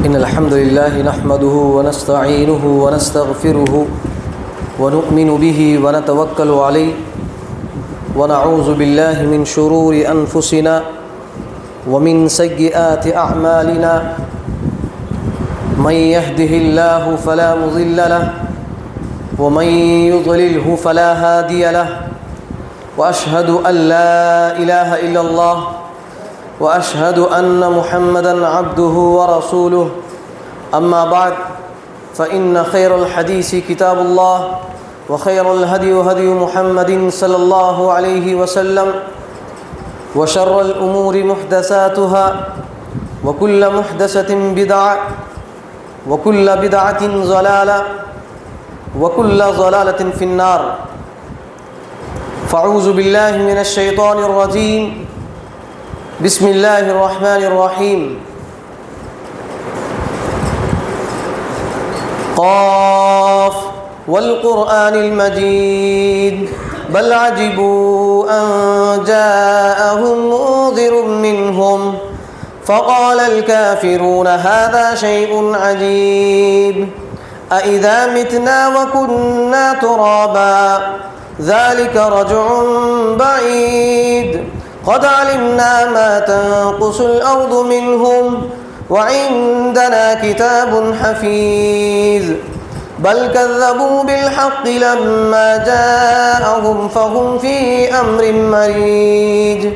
إن الحمد لله نحمده ونستعينه ونستغفره ونؤمن به ونتوكل عليه ونعوذ بالله من شرور أنفسنا ومن سيئات أعمالنا من يهده الله فلا مضل له ومن يضلله فلا هادي له وأشهد أن لا إله إلا الله وأشهد أن محمدًا عبده ورسوله أما بعد فإن خير الحديث كتاب الله وخير الهدي هدي محمد صلى الله عليه وسلم وشر الأمور محدثاتها وكل محدثة بدعة وكل بدعة ضلالة وكل ضلالة في النار فأعوذ بالله من الشيطان الرجيم بسم الله الرحمن الرحيم قاف والقرآن المجيد بل عجبوا أن جاءهم منذر منهم فقال الكافرون هذا شيء عجيب أإذا متنا وكنا ترابا ذلك رجع بعيد قد علمنا ما تنقص الأرض منهم وعندنا كتاب حفيظ بل كذبوا بالحق لما جاءهم فهم في أمر مريج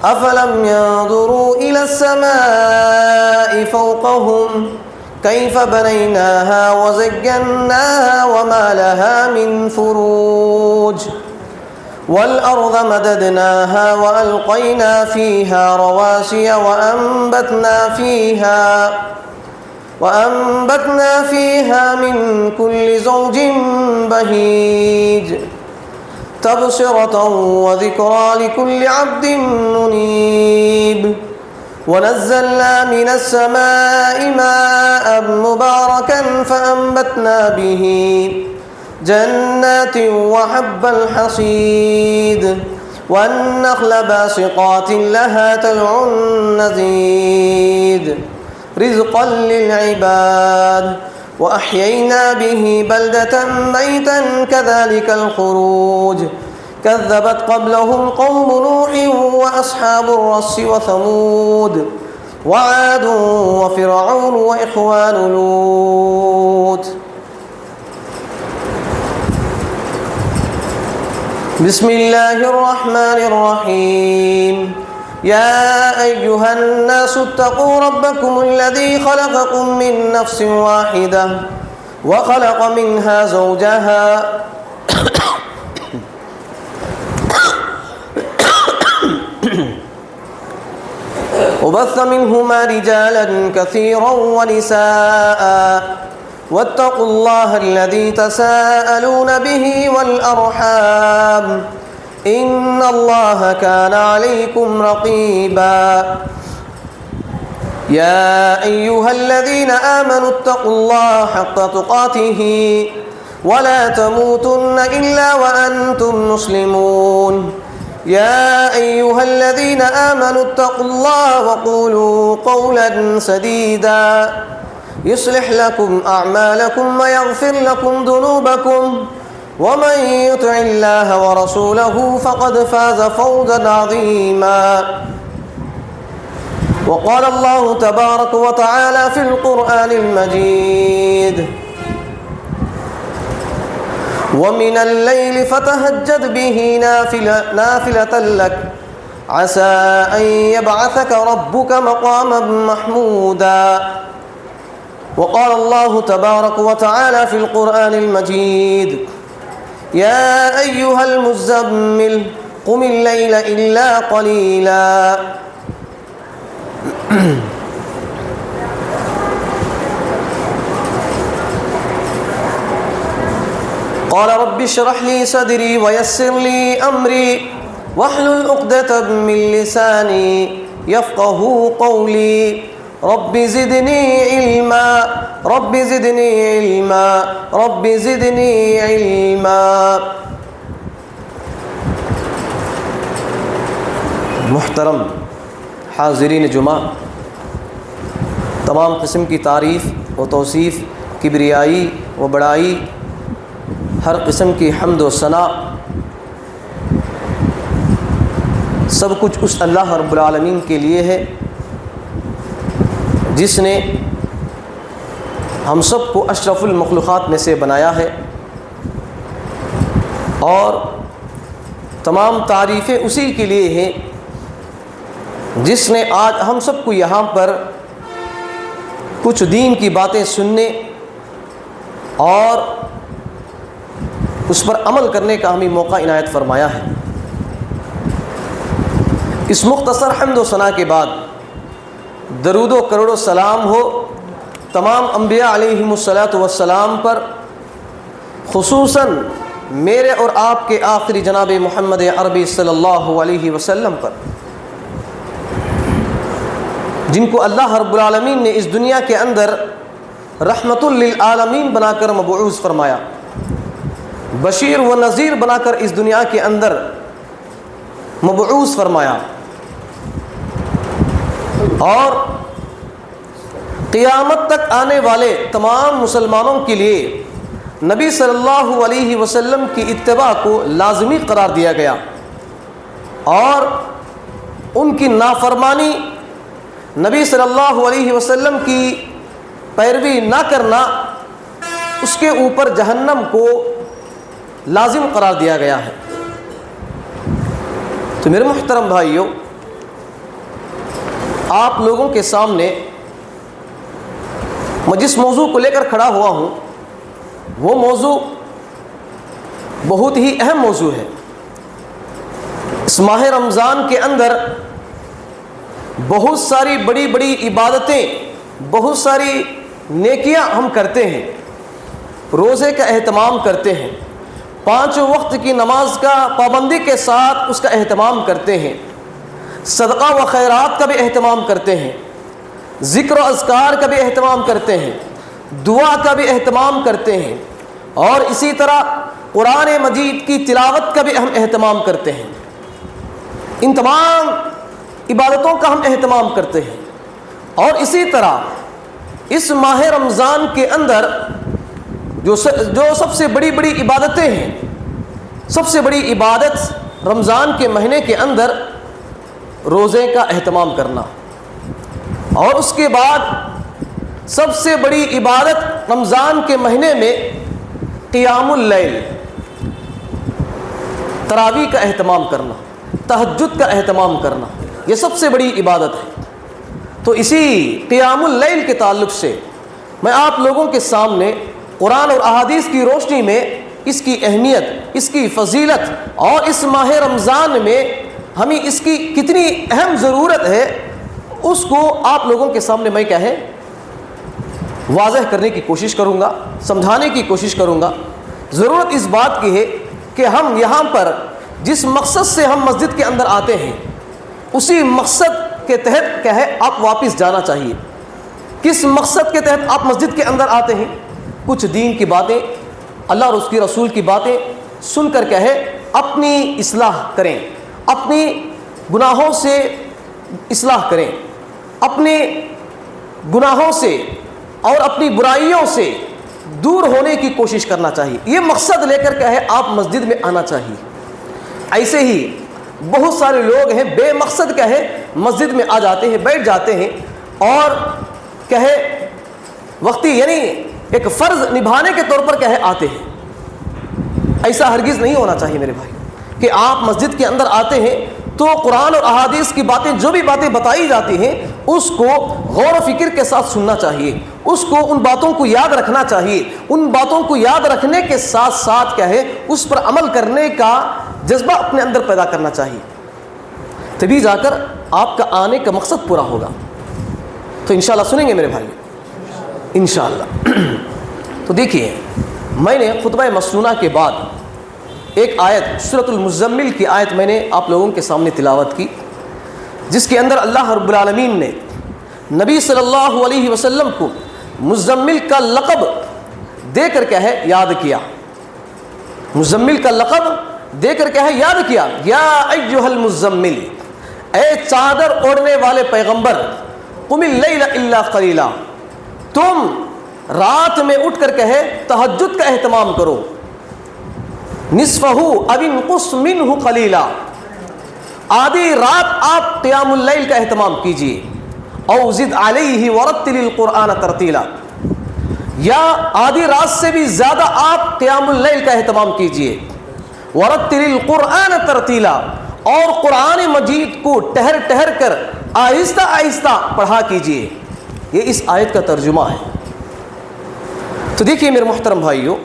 أفلم ينظروا إلى السماء فوقهم كيف بنيناها وزيناها وما لها من فروج والأرض مددناها وألقينا فيها رواسي وأنبتنا فيها من كل زوج بهيج تبصرة وذكرى لكل عبد منيب ونزلنا من السماء ماء مباركا فأنبتنا به جنات وحب الحصيد والنخل باسقات لها طلع نضيد رزقا للعباد وأحيينا به بلدة ميتا كذلك الخروج كذبت قبلهم قوم نوح وأصحاب الرس وثمود وعاد وفرعون وإخوان لوط بسم الله الرحمن الرحيم يا أيها الناس اتقوا ربكم الذي خلقكم من نفس واحدة وخلق منها زوجها وبث منهما رجالا كثيرا ونساء واتقوا الله الذي تساءلون به والأرحام إن الله كان عليكم رقيبا يا أيها الذين آمنوا اتقوا الله حق تقاته ولا تموتن إلا وأنتم مسلمون يا أيها الذين آمنوا اتقوا الله وقولوا قولا سديدا يصلح لكم أعمالكم ويغفر لكم ذنوبكم ومن يطع الله ورسوله فقد فاز فوزا عظيما وقال الله تبارك وتعالى في القرآن المجيد ومن الليل فتهجد به نافلة لك عسى أن يبعثك ربك مقاما محمودا وقال الله تبارك وتعالى في القرآن المجيد يا أيها المزمل قم الليل إلا قليلا قال رب اشرح لي صدري ويسر لي أمري واحلل عقدة من لساني يفقه قولي رب زدني علما رب زدني علما رب زدني علما محترم حاضرین جمعہ، تمام قسم کی تعریف و توصیف، کبریائی و بڑائی، ہر قسم کی حمد و ثنا سب کچھ اس اللہ رب العالمین کے لیے ہے جس نے ہم سب کو اشرف المخلوقات میں سے بنایا ہے، اور تمام تعریفیں اسی کے لیے ہیں جس نے آج ہم سب کو یہاں پر کچھ دین کی باتیں سننے اور اس پر عمل کرنے کا ہمیں موقع عنایت فرمایا ہے۔ اس مختصر حمد و ثنا کے بعد درود و کروڑ و سلام ہو تمام انبیاء علیہم الصلاۃ والسلام پر، خصوصاً میرے اور آپ کے آخری جناب محمد عربی صلی اللہ علیہ وسلم پر، جن کو اللہ رب العالمین نے اس دنیا کے اندر رحمت للعالمین بنا کر مبعوث فرمایا، بشیر و نذیر بنا کر اس دنیا کے اندر مبعوث فرمایا، اور قیامت تک آنے والے تمام مسلمانوں کے لیے نبی صلی اللہ علیہ وسلم کی اتباع کو لازمی قرار دیا گیا، اور ان کی نافرمانی، نبی صلی اللہ علیہ وسلم کی پیروی نہ کرنا، اس کے اوپر جہنم کو لازم قرار دیا گیا ہے۔ تو میرے محترم بھائیوں، آپ لوگوں کے سامنے میں جس موضوع کو لے کر کھڑا ہوا ہوں وہ موضوع بہت ہی اہم موضوع ہے۔ اس ماہ رمضان کے اندر بہت ساری بڑی بڑی عبادتیں، بہت ساری نیکیاں ہم کرتے ہیں، روزے کا اہتمام کرتے ہیں، 5 وقت کی نماز کا پابندی کے ساتھ اس کا اہتمام کرتے ہیں، صدقہ و خیرات کا بھی اہتمام کرتے ہیں، ذکر و اذکار کا بھی اہتمام کرتے ہیں، دعا کا بھی اہتمام کرتے ہیں، اور اسی طرح قرآن مجید کی تلاوت کا بھی ہم اہتمام کرتے ہیں۔ ان تمام عبادتوں کا ہم اہتمام کرتے ہیں، اور اسی طرح اس ماہ رمضان کے اندر جو سب سے بڑی بڑی عبادتیں ہیں، سب سے بڑی عبادت رمضان کے مہینے کے اندر روزے کا اہتمام کرنا، اور اس کے بعد سب سے بڑی عبادت رمضان کے مہینے میں قیام اللیل، تراویح کا اہتمام کرنا، تہجد کا اہتمام کرنا، یہ سب سے بڑی عبادت ہے۔ تو اسی قیام اللیل کے تعلق سے میں آپ لوگوں کے سامنے قرآن اور احادیث کی روشنی میں اس کی اہمیت، اس کی فضیلت، اور اس ماہ رمضان میں ہمیں اس کی کتنی اہم ضرورت ہے، اس کو آپ لوگوں کے سامنے میں کیا ہے واضح کرنے کی کوشش کروں گا، سمجھانے کی کوشش کروں گا۔ ضرورت اس بات کی ہے کہ ہم یہاں پر جس مقصد سے ہم مسجد کے اندر آتے ہیں، اسی مقصد کے تحت کیا ہے آپ واپس جانا چاہیے۔ کس مقصد کے تحت آپ مسجد کے اندر آتے ہیں؟ کچھ دین کی باتیں، اللہ اور اس کی رسول کی باتیں سن کر کیا ہے اپنی اصلاح کریں، اپنی گناہوں سے اصلاح کریں، اپنے گناہوں سے اور اپنی برائیوں سے دور ہونے کی کوشش کرنا چاہیے۔ یہ مقصد لے کر کیا ہے آپ مسجد میں آنا چاہیے۔ ایسے ہی بہت سارے لوگ ہیں بے مقصد کیا ہے مسجد میں آ جاتے ہیں، بیٹھ جاتے ہیں، اور کیا ہے وقتی یعنی ایک فرض نبھانے کے طور پر کیا ہے آتے ہیں۔ ایسا ہرگز نہیں ہونا چاہیے میرے بھائی کہ آپ مسجد کے اندر آتے ہیں تو قرآن اور احادیث کی باتیں، جو بھی باتیں بتائی جاتی ہیں، اس کو غور و فکر کے ساتھ سننا چاہیے، اس کو ان باتوں کو یاد رکھنا چاہیے، ان باتوں کو یاد رکھنے کے ساتھ ساتھ کیا ہے اس پر عمل کرنے کا جذبہ اپنے اندر پیدا کرنا چاہیے، تبھی جا کر آپ کا آنے کا مقصد پورا ہوگا۔ تو انشاءاللہ سنیں گے میرے بھائی انشاءاللہ۔ تو دیکھیے، میں نے خطبہ مسنونہ کے بعد ایک آیت سورۃ المزمل کی آیت میں نے آپ لوگوں کے سامنے تلاوت کی، جس کے اندر اللہ رب العالمین نے نبی صلی اللہ علیہ وسلم کو مزمل کا لقب دے کر کیا ہے یاد کیا، مزمل کا لقب دے کر کیا ہے یاد کیا، یا ایھا المزمل، اے چادر اوڑھنے والے پیغمبر، قم اللیل الا قلیلا، تم رات میں اٹھ کر کہے تہجد کا اہتمام کرو، نصفہ او انقص منہ قلیلا، آدھی رات آپ قیام اللیل کا اہتمام کیجیے، او زد علیہ ورتل القرآن ترتیلا، یا آدھی رات سے بھی زیادہ آپ قیام اللیل کا اہتمام کیجیے، ورتل القرآن ترتیلا، اور قرآن مجید کو ٹہر ٹہر کر آہستہ آہستہ پڑھا کیجیے۔ یہ اس آیت کا ترجمہ ہے۔ تو دیکھیے میرے محترم بھائیوں،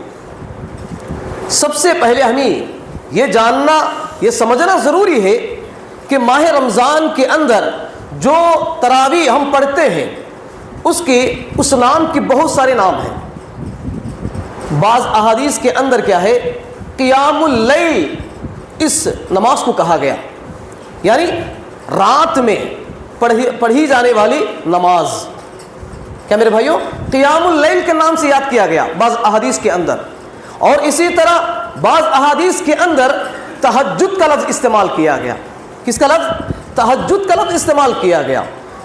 سب سے پہلے ہمیں یہ جاننا، یہ سمجھنا ضروری ہے کہ ماہ رمضان کے اندر جو تراویح ہم پڑھتے ہیں اس نام کے بہت سارے نام ہیں۔ بعض احادیث کے اندر کیا ہے، قیام اللیل اس نماز کو کہا گیا، یعنی رات میں پڑھی جانے والی نماز، کیا میرے بھائیوں، قیام اللیل کے نام سے یاد کیا گیا بعض احادیث کے اندر۔ اور اسی طرح بعض احادیث کے اندر تہجد کا لفظ استعمال کیا گیا۔ کس کا لفظ؟ تہجد کا لفظ استعمال کیا گیا۔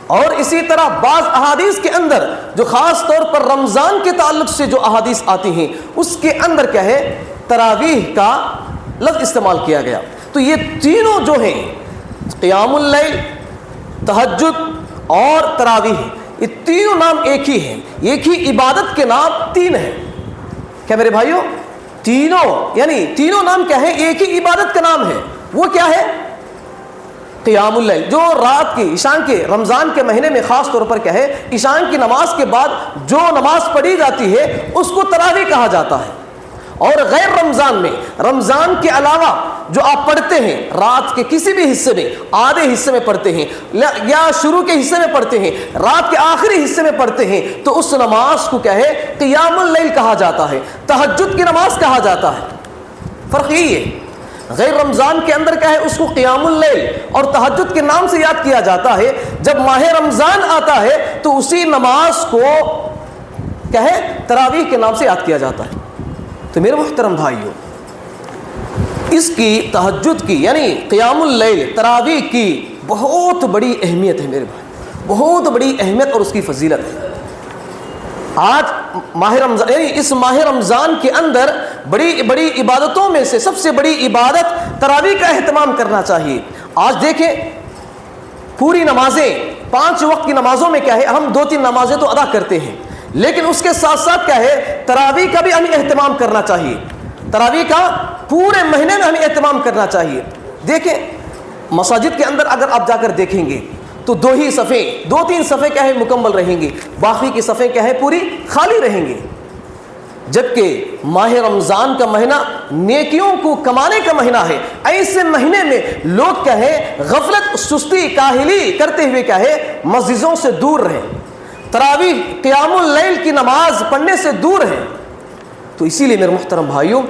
اور اسی طرح بعض احادیث کے اندر جو خاص طور پر رمضان کے تعلق سے جو احادیث آتی ہیں اس کے اندر کیا ہے، تراویح کا لفظ استعمال کیا گیا۔ تو یہ تینوں جو ہیں، قیام اللیل، تہجد اور تراویح، یہ تینوں نام ایک ہی ہیں، ایک ہی عبادت کے نام تین ہیں۔ کیا میرے بھائیوں، تینوں نام کیا ہے، ایک ہی عبادت کا نام ہے۔ وہ کیا ہے؟ قیام اللیل، جو رات کی عشاء کے رمضان کے مہینے میں خاص طور پر کیا ہے، عشاء کی نماز کے بعد جو نماز پڑھی جاتی ہے اس کو تراویح کہا جاتا ہے۔ اور غیر رمضان میں، رمضان کے علاوہ جو آپ پڑھتے ہیں رات کے کسی بھی حصے میں، آدھے حصے میں پڑھتے ہیں یا شروع کے حصے میں پڑھتے ہیں، رات کے آخری حصے میں پڑھتے ہیں، تو اس نماز کو کیا ہے، قیام اللیل کہا جاتا ہے، تہجد کی نماز کہا جاتا ہے۔ فرق یہی ہے، غیر رمضان کے اندر کیا ہے، اس کو قیام اللیل اور تہجد کے نام سے یاد کیا جاتا ہے۔ جب ماہ رمضان آتا ہے تو اسی نماز کو کیا ہے، تراویح کے نام سے یاد کیا جاتا ہے۔ تو میرے محترم بھائیوں، اس کی تہجد کی یعنی قیام اللیل، تراویح کی بہت بڑی اہمیت ہے میرے بھائی، بہت بڑی اہمیت اور اس کی فضیلت ہے۔ آج ماہ رمضان، یعنی اس ماہ رمضان کے اندر بڑی بڑی عبادتوں میں سے سب سے بڑی عبادت تراویح کا اہتمام کرنا چاہیے۔ آج دیکھیں پوری نمازیں، 5 وقت کی نمازوں میں کیا ہے، ہم 2-3 نمازیں تو ادا کرتے ہیں، لیکن اس کے ساتھ ساتھ کیا ہے، تراویح کا بھی ہمیں اہتمام کرنا چاہیے۔ تراویح کا پورے مہینے میں ہمیں اہتمام کرنا چاہیے۔ دیکھیں مساجد کے اندر اگر آپ جا کر دیکھیں گے تو 2-3 صفیں کیا ہے، مکمل رہیں گی، باقی کی صفیں کیا ہے، پوری خالی رہیں گی۔ جبکہ ماہ رمضان کا مہینہ نیکیوں کو کمانے کا مہینہ ہے۔ ایسے مہینے میں لوگ کیا ہے، غفلت، سستی، کاہلی کرتے ہوئے کیا ہے، مسجدوں سے دور رہیں، تراویح قیام اللیل کی نماز پڑھنے سے دور ہیں۔ تو اسی لیے میرے محترم بھائیوں،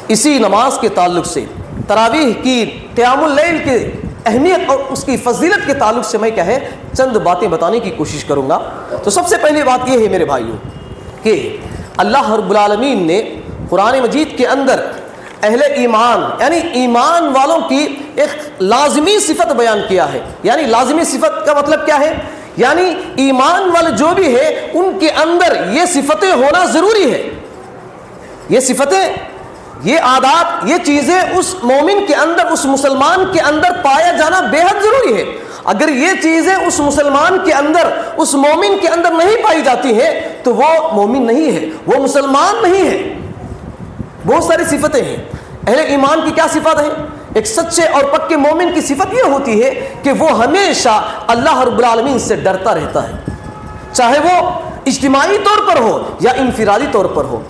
اسی نماز کے تعلق سے، تراویح کی قیام اللیل کی اہمیت اور اس کی فضیلت کے تعلق سے میں کیا ہے، چند باتیں بتانے کی کوشش کروں گا۔ تو سب سے پہلی بات یہ ہے میرے بھائیوں کہ اللہ رب العالمین نے قرآن مجید کے اندر اہل ایمان یعنی ایمان والوں کی ایک لازمی صفت بیان کیا ہے۔ یعنی لازمی صفت کا مطلب کیا ہے، یعنی ایمان والے جو بھی ہے ان کے اندر یہ صفتیں ہونا ضروری ہے۔ یہ صفتیں، یہ عادات، یہ چیزیں اس مومن کے اندر، اس مسلمان کے اندر پایا جانا بے حد ضروری ہے۔ اگر یہ چیزیں اس مسلمان کے اندر، اس مومن کے اندر نہیں پائی جاتی ہیں تو وہ مومن نہیں ہے، وہ مسلمان نہیں ہے۔ بہت ساری صفتیں ہیں۔ اہل ایمان کی کیا صفات ہیں؟ ایک سچے اور پکے مومن کی صفت یہ ہوتی ہے کہ وہ ہمیشہ اللہ رب العالمین سے ڈرتا رہتا ہے، چاہے وہ اجتماعی طور پر ہو یا انفرادی طور پر ہو،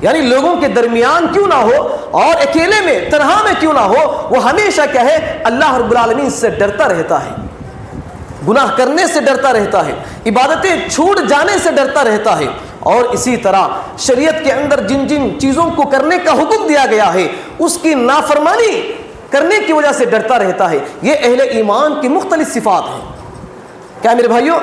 یعنی لوگوں کے درمیان کیوں نہ ہو اور اکیلے میں، تنہا میں کیوں نہ ہو، وہ ہمیشہ کیا ہے، اللہ رب العالمین سے ڈرتا رہتا ہے، گناہ کرنے سے ڈرتا رہتا ہے، عبادتیں چھوٹ جانے سے ڈرتا رہتا ہے، اور اسی طرح شریعت کے اندر جن جن چیزوں کو کرنے کا حکم دیا گیا ہے اس کی نافرمانی کرنے کی وجہ سے ڈرتا رہتا ہے۔ یہ اہل ایمان کی مختلف صفات ہیں۔ کیا میرے بھائیوں،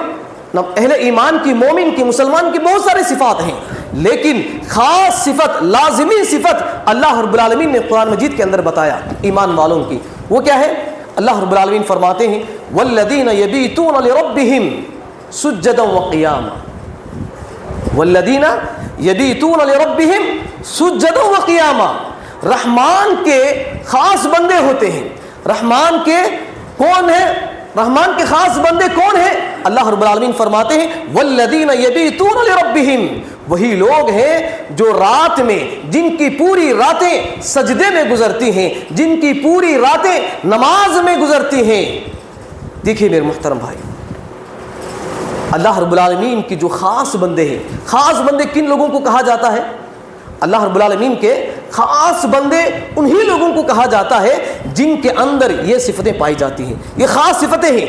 اہل ایمان کی، مومن کی، مسلمان کی بہت ساری صفات ہیں، لیکن خاص صفت، لازمی صفت اللہ رب العالمین نے قرآن مجید کے اندر بتایا ایمان والوں کی، وہ کیا ہے؟ اللہ رب العالمین فرماتے ہیں والذین یبیتون لربہم سجدا وقیاما، والذین یبیتون لربہم سجدا وقیاما، رحمان کے خاص بندے ہوتے ہیں۔ رحمان کے کون ہیں؟ رحمان کے خاص بندے کون ہیں؟ اللہ رب العالمین فرماتے ہیں والذین یبیتون لربہم، وہی لوگ ہیں جو رات میں، جن کی پوری راتیں سجدے میں گزرتی ہیں، جن کی پوری راتیں نماز میں گزرتی ہیں۔ دیکھیے میرے محترم بھائی، اللہ رب العالمین کی جو خاص بندے ہیں، خاص بندے کن لوگوں کو کہا جاتا ہے؟ اللہ رب العالمین کے خاص بندے انہی لوگوں کو کہا جاتا ہے جن کے اندر یہ صفتیں پائی جاتی ہیں۔ یہ خاص صفتیں ہیں۔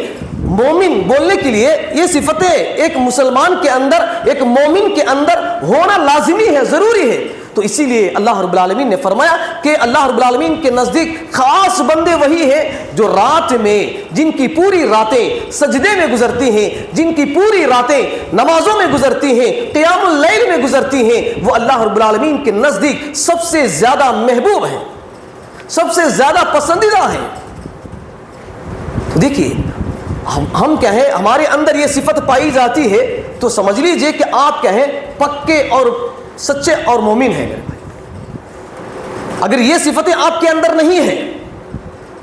مومن بولنے کے لیے یہ صفتیں ایک مسلمان کے اندر، ایک مومن کے اندر ہونا لازمی ہے، ضروری ہے۔ تو اسی لیے اللہ رب العالمین نے فرمایا کہ اللہ رب العالمین کے نزدیک خاص بندے وہی ہیں جو رات میں، جن کی پوری راتیں سجدے میں گزرتی ہیں، جن کی پوری راتیں نمازوں میں گزرتی ہیں، قیام اللیل میں گزرتی ہیں، وہ اللہ رب العالمین کے نزدیک سب سے زیادہ محبوب ہیں، سب سے زیادہ پسندیدہ ہیں۔ دیکھیے ہم کہیں ہمارے اندر یہ صفت پائی جاتی ہے تو سمجھ لیجئے کہ آپ کہیں پکے اور سچے اور مومن ہیں میرے بھائی۔ اگر یہ صفتیں آپ کے اندر نہیں ہیں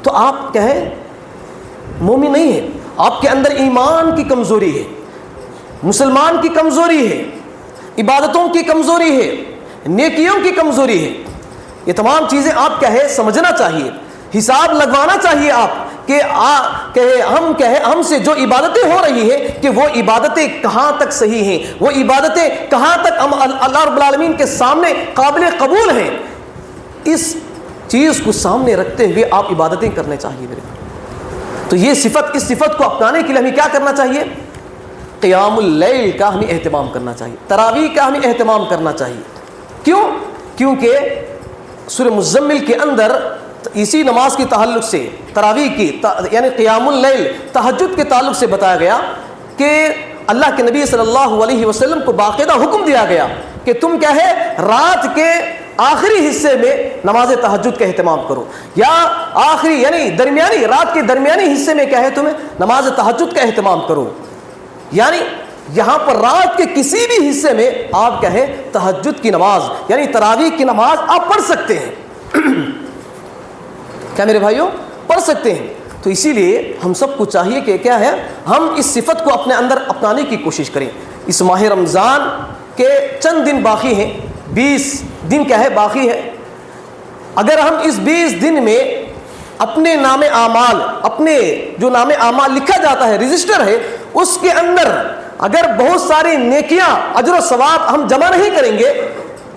تو آپ کہیں مومن نہیں ہیں، آپ کے اندر ایمان کی کمزوری ہے، مسلمان کی کمزوری ہے، عبادتوں کی کمزوری ہے، نیکیوں کی کمزوری ہے۔ یہ تمام چیزیں آپ کہیں سمجھنا چاہیے، حساب لگوانا چاہیے آپ کہ ہم سے جو عبادتیں ہو رہی ہیں کہ وہ عبادتیں کہاں تک صحیح ہیں، وہ عبادتیں کہاں تک ہم اللہ رب العالمین کے سامنے قابل قبول ہیں۔ اس چیز کو سامنے رکھتے ہوئے آپ عبادتیں کرنے چاہیے میرے۔ تو یہ صفت، اس صفت کو اپنانے کے لیے ہمیں کیا کرنا چاہیے؟ قیام اللیل کا ہمیں اہتمام کرنا چاہیے، تراویح کا ہمیں اہتمام کرنا چاہیے۔ کیوں؟ کیونکہ سورہ مزمل کے اندر اسی نماز کے تعلق سے، تراویح کی یعنی قیام اللیل، تہجد کے تعلق سے بتایا گیا کہ اللہ کے نبی صلی اللہ علیہ وسلم کو باقاعدہ حکم دیا گیا کہ تم کیا ہے رات کے آخری حصے میں نماز تہجد کا اہتمام کرو، یا آخری یعنی درمیانی، رات کے درمیانی حصے میں کیا ہے تمہیں نماز تہجد کا اہتمام کرو۔ یعنی یہاں پر رات کے کسی بھی حصے میں آپ کہیں تہجد کی نماز یعنی تراویح کی نماز آپ پڑھ سکتے ہیں۔ کیا میرے بھائیوں؟ پڑھ سکتے ہیں۔ تو اسی لیے ہم سب کو چاہیے کہ کیا ہے، ہم اس صفت کو اپنے اندر اپنانے کی کوشش کریں۔ اس ماہ رمضان کے چند دن باقی ہیں، 20 دن کیا ہے باقی ہے۔ اگر ہم اس 20 دن میں اپنے نام اعمال، اپنے جو نام اعمال لکھا جاتا ہے، رجسٹر ہے، اس کے اندر اگر بہت ساری نیکیاں، اجر و ثواب ہم جمع نہیں کریں گے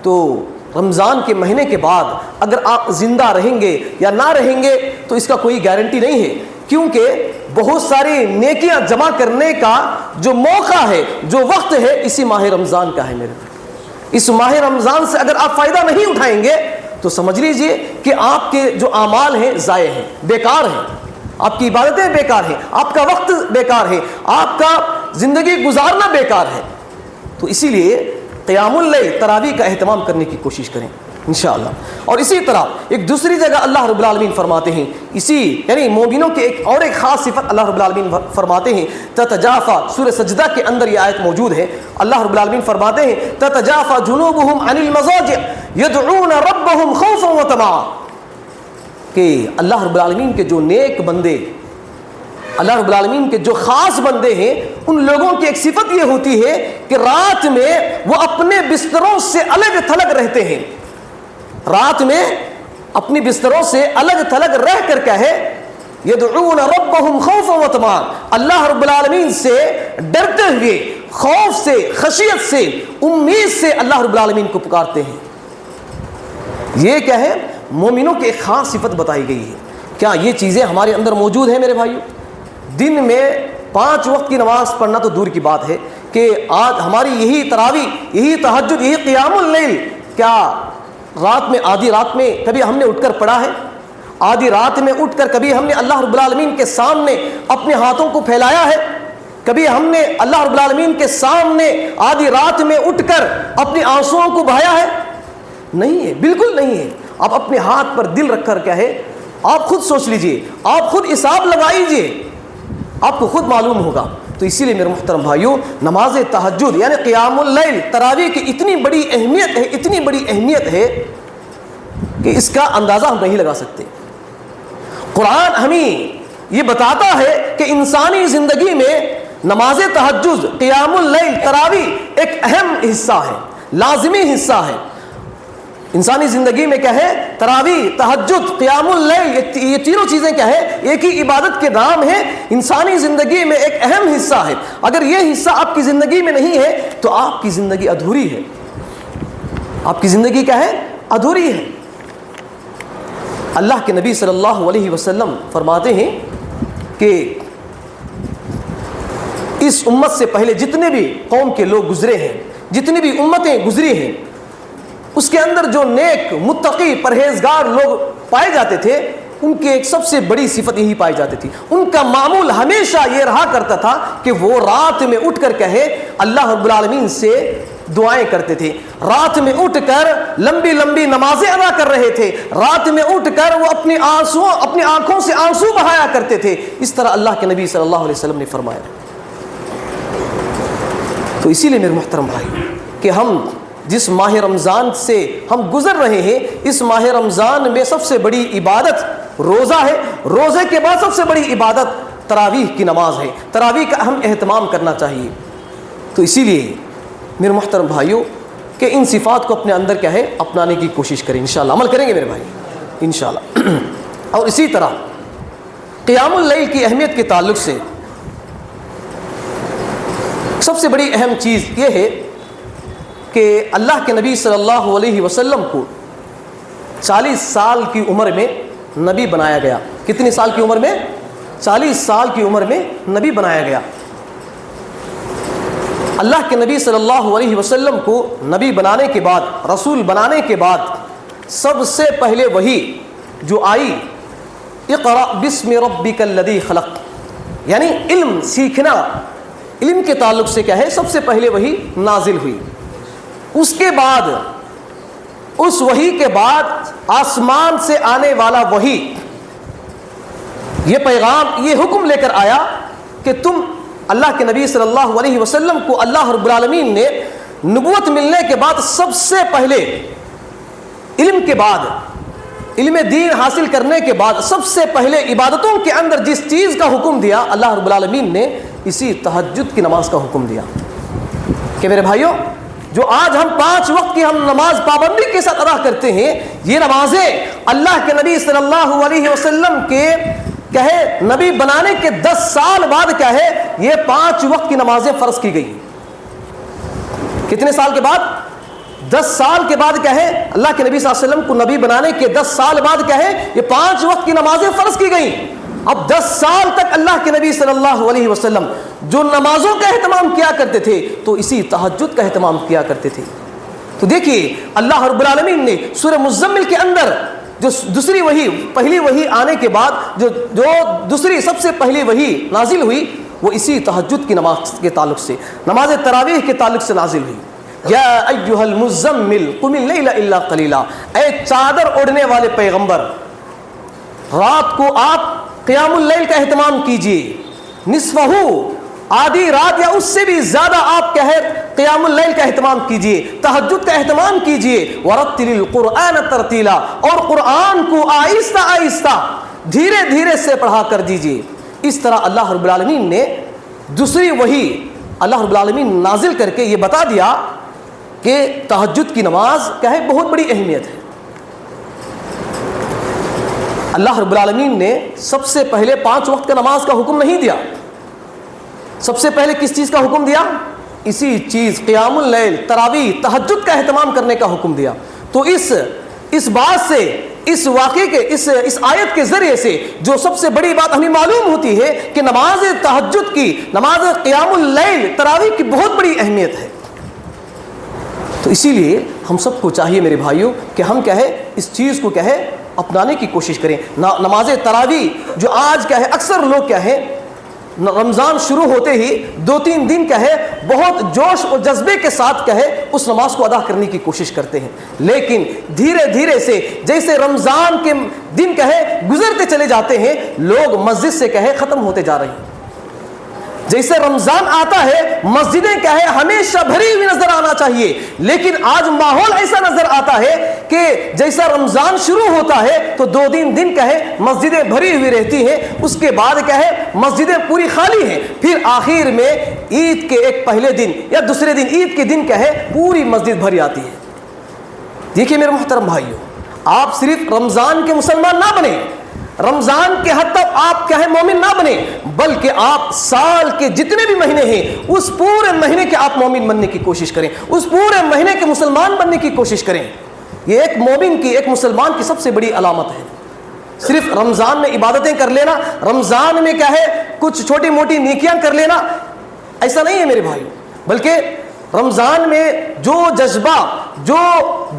تو رمضان کے مہینے کے بعد اگر آپ زندہ رہیں گے یا نہ رہیں گے تو اس کا کوئی گارنٹی نہیں ہے، کیونکہ بہت ساری نیکیاں جمع کرنے کا جو موقع ہے، جو وقت ہے، اسی ماہ رمضان کا ہے میرے۔ اس ماہ رمضان سے اگر آپ فائدہ نہیں اٹھائیں گے تو سمجھ لیجئے کہ آپ کے جو اعمال ہیں ضائع ہیں، بیکار ہیں، آپ کی عبادتیں بیکار ہیں، آپ کا وقت بیکار ہے، آپ کا زندگی گزارنا بیکار ہے۔ تو اسی لیے قیام اللیل، تراویح کا اہتمام کرنے کی کوشش کریں انشاءاللہ۔ اور اسی طرح ایک دوسری جگہ اللہ رب العالمین فرماتے ہیں، اسی یعنی مومنوں کے ایک خاص صفت اللہ رب العالمین فرماتے ہیں، تتجافا، سورہ سجدہ کے اندر یہ آیت موجود ہے۔ اللہ رب العالمین فرماتے ہیں تتجافا جنوبہم عن المضاجع یدعون ربہم خوفا وطمعا، کہ اللہ رب العالمین کے جو نیک بندے، اللہ رب العالمین کے جو خاص بندے ہیں، ان لوگوں کی ایک صفت یہ ہوتی ہے کہ رات میں وہ اپنے بستروں سے الگ تھلگ رہتے ہیں۔ رات میں اپنی بستروں سے الگ تھلگ رہ کر کیا ہے، یدعون ربہم خوفا وطمعا، اللہ رب العالمین سے ڈرتے ہوئے، خوف سے، خشیت سے، امید سے اللہ رب العالمین کو پکارتے ہیں۔ یہ کیا ہے؟ مومنوں کی ایک خاص صفت بتائی گئی ہے۔ کیا یہ چیزیں ہمارے اندر موجود ہیں میرے بھائیو؟ دن میں 5 وقت کی نماز پڑھنا تو دور کی بات ہے کہ آج ہماری یہی تراویح، یہی تہجد، یہی قیام اللیل، کیا رات میں، آدھی رات میں کبھی ہم نے اٹھ کر پڑھا ہے؟ آدھی رات میں اٹھ کر کبھی ہم نے اللہ رب العالمین کے سامنے اپنے ہاتھوں کو پھیلایا ہے؟ کبھی ہم نے اللہ رب العالمین کے سامنے آدھی رات میں اٹھ کر اپنی آنسوؤں کو بہایا ہے؟ نہیں ہے، بالکل نہیں ہے۔ آپ اپنے ہاتھ پر دل رکھ کر کیا ہے، آپ خود سوچ لیجئے، آپ خود حساب لگائیے، آپ کو خود معلوم ہوگا۔ تو اسی لیے میرے محترم بھائیوں، نماز تہجد یعنی قیام اللیل، تراویح کی اتنی بڑی اہمیت ہے، اتنی بڑی اہمیت ہے کہ اس کا اندازہ ہم نہیں لگا سکتے۔ قرآن ہمیں یہ بتاتا ہے کہ انسانی زندگی میں نماز تہجد، قیام اللیل، تراویح ایک اہم حصہ ہے، لازمی حصہ ہے۔ انسانی زندگی میں کیا ہے؟ تراویح، تہجد، قیام اللیل، یہ تینوں چیزیں کیا ہے؟ ایک ہی عبادت کے نام ہے، انسانی زندگی میں ایک اہم حصہ ہے۔ اگر یہ حصہ آپ کی زندگی میں نہیں ہے تو آپ کی زندگی ادھوری ہے۔ آپ کی زندگی کیا ہے؟ ادھوری ہے۔ اللہ کے نبی صلی اللہ علیہ وسلم فرماتے ہیں کہ اس امت سے پہلے جتنے بھی قوم کے لوگ گزرے ہیں، جتنی بھی امتیں گزری ہیں، اس کے اندر جو نیک، متقی، پرہیزگار لوگ پائے جاتے تھے، ان کی ایک سب سے بڑی صفت یہی پائی جاتی تھی، ان کا معمول ہمیشہ یہ رہا کرتا تھا کہ وہ رات میں اٹھ کر کہے اللہ رب العالمین سے دعائیں کرتے تھے، رات میں اٹھ کر لمبی لمبی نمازیں ادا کر رہے تھے، رات میں اٹھ کر وہ اپنی آنکھوں سے آنسو بہایا کرتے تھے۔ اس طرح اللہ کے نبی صلی اللہ علیہ وسلم نے فرمایا۔ تو اسی لیے میرے محترم بھائی کہ ہم جس ماہ رمضان سے ہم گزر رہے ہیں، اس ماہ رمضان میں سب سے بڑی عبادت روزہ ہے، روزے کے بعد سب سے بڑی عبادت تراویح کی نماز ہے، تراویح کا اہم اہتمام کرنا چاہیے۔ تو اسی لیے میرے محترم بھائیوں کہ ان صفات کو اپنے اندر کیا ہے؟ اپنانے کی کوشش کریں، انشاءاللہ عمل کریں گے میرے بھائی انشاءاللہ۔ اور اسی طرح قیام اللیل کی اہمیت کے تعلق سے سب سے بڑی اہم چیز یہ ہے کہ اللہ کے نبی صلی اللہ علیہ وسلم کو 40 سال کی عمر میں نبی بنایا گیا۔ کتنی سال کی عمر میں؟ 40 سال کی عمر میں نبی بنایا گیا۔ اللہ کے نبی صلی اللہ علیہ وسلم کو نبی بنانے کے بعد، رسول بنانے کے بعد سب سے پہلے وحی جو آئی، اقرأ بسم ربک الذی خلق، یعنی علم سیکھنا، علم کے تعلق سے کیا ہے؟ سب سے پہلے وحی نازل ہوئی۔ اس کے بعد، اس وحی کے بعد آسمان سے آنے والا وحی یہ پیغام، یہ حکم لے کر آیا کہ تم اللہ کے نبی صلی اللہ علیہ وسلم کو اللہ رب العالمین نے نبوت ملنے کے بعد سب سے پہلے علم کے بعد، علم دین حاصل کرنے کے بعد سب سے پہلے عبادتوں کے اندر جس چیز کا حکم دیا اللہ رب العالمین نے، اسی تہجد کی نماز کا حکم دیا۔ کہ میرے بھائیوں، جو آج ہم 5 وقت کی ہم نماز پابندی کے ساتھ ادا کرتے ہیں، یہ نمازیں اللہ کے نبی صلی اللہ علیہ وسلم کے کہے نبی بنانے کے 10 سال بعد کیا ہے؟ یہ 5 وقت کی نمازیں فرض کی گئی۔ کتنے سال کے بعد؟ 10 سال کے بعد کیا ہے؟ اللہ کے نبی صلی اللہ علیہ وسلم کو نبی بنانے کے 10 سال بعد کیا ہے؟ یہ 5 وقت کی نمازیں فرض کی گئیں۔ اب 10 سال تک اللہ کے نبی صلی اللہ علیہ وسلم جو نمازوں کا اہتمام کیا کرتے تھے تو اسی تہجد کا اہتمام کیا کرتے تھے۔ تو دیکھیے اللہ رب العالمین نے سورہ مزمل کے اندر جو دوسری وحی، پہلی وحی آنے کے بعد جو دوسری سب سے پہلی وحی نازل ہوئی، وہ اسی تہجد کی نماز کے تعلق سے، نماز تراویح کے تعلق سے نازل ہوئی۔ یا ایھا المزمل قم اللیل الا قلیلا، اے چادر اوڑھنے والے پیغمبر، رات کو آپ قیام اللیل کا اہتمام کیجیے، نصفہ، آدھی رات یا اس سے بھی زیادہ آپ کیا ہے قیام اللیل کا اہتمام کیجیے، تہجد کا اہتمام کیجیے، ورتل القرآن ترتیلا، اور قرآن کو آہستہ آہستہ دھیرے دھیرے سے پڑھا کر دیجیے۔ اس طرح اللہ رب العالمین نے دوسری وحی اللہ رب العالمین نازل کر کے یہ بتا دیا کہ تہجد کی نماز کیا ہے؟ بہت بڑی اہمیت ہے۔ اللہ رب العالمین نے سب سے پہلے 5 وقت کا نماز کا حکم نہیں دیا، سب سے پہلے کس چیز کا حکم دیا؟ اسی چیز قیام اللیل، تراویح، تہجد کا اہتمام کرنے کا حکم دیا۔ تو اس بات سے، اس واقعے کے، اس آیت کے ذریعے سے جو سب سے بڑی بات ہمیں معلوم ہوتی ہے کہ نماز تہجد کی، نماز قیام اللیل، تراویح کی بہت بڑی اہمیت ہے۔ تو اسی لیے ہم سب کو چاہیے میرے بھائیوں کہ ہم کیا ہے اس چیز کو کیا ہے اپنانے کی کوشش کریں۔ نماز تراویح جو آج کیا ہے اکثر لوگ کیا ہے رمضان شروع ہوتے ہی 2-3 دن کہے بہت جوش اور جذبے کے ساتھ کہے اس نماز کو ادا کرنے کی کوشش کرتے ہیں، لیکن دھیرے دھیرے سے جیسے رمضان کے دن کہے گزرتے چلے جاتے ہیں، لوگ مسجد سے کہے ختم ہوتے جا رہے ہیں۔ جیسے رمضان آتا ہے مسجدیں کہے ہمیشہ بھری ہوئی نظر آنا چاہیے، لیکن آج ماحول ایسا نظر آتا ہے کہ جیسا رمضان شروع ہوتا ہے تو 2-3 دن کہے مسجدیں بھری ہوئی رہتی ہیں، اس کے بعد کہے مسجدیں پوری خالی ہیں، پھر آخر میں عید کے ایک پہلے دن یا دوسرے دن عید کے دن کہے پوری مسجد بھری آتی ہے۔ دیکھیے میرے محترم بھائیوں، آپ صرف رمضان کے مسلمان نہ بنیں، رمضان کے حد تک آپ کیا ہے مومن نہ بنے، بلکہ آپ سال کے جتنے بھی مہینے ہیں اس پورے مہینے کے آپ مومن بننے کی کوشش کریں، اس پورے مہینے کے مسلمان بننے کی کوشش کریں۔ یہ ایک مومن کی، ایک مسلمان کی سب سے بڑی علامت ہے۔ صرف رمضان میں عبادتیں کر لینا، رمضان میں کیا ہے کچھ چھوٹی موٹی نیکیاں کر لینا، ایسا نہیں ہے میرے بھائی، بلکہ رمضان میں جو جذبہ، جو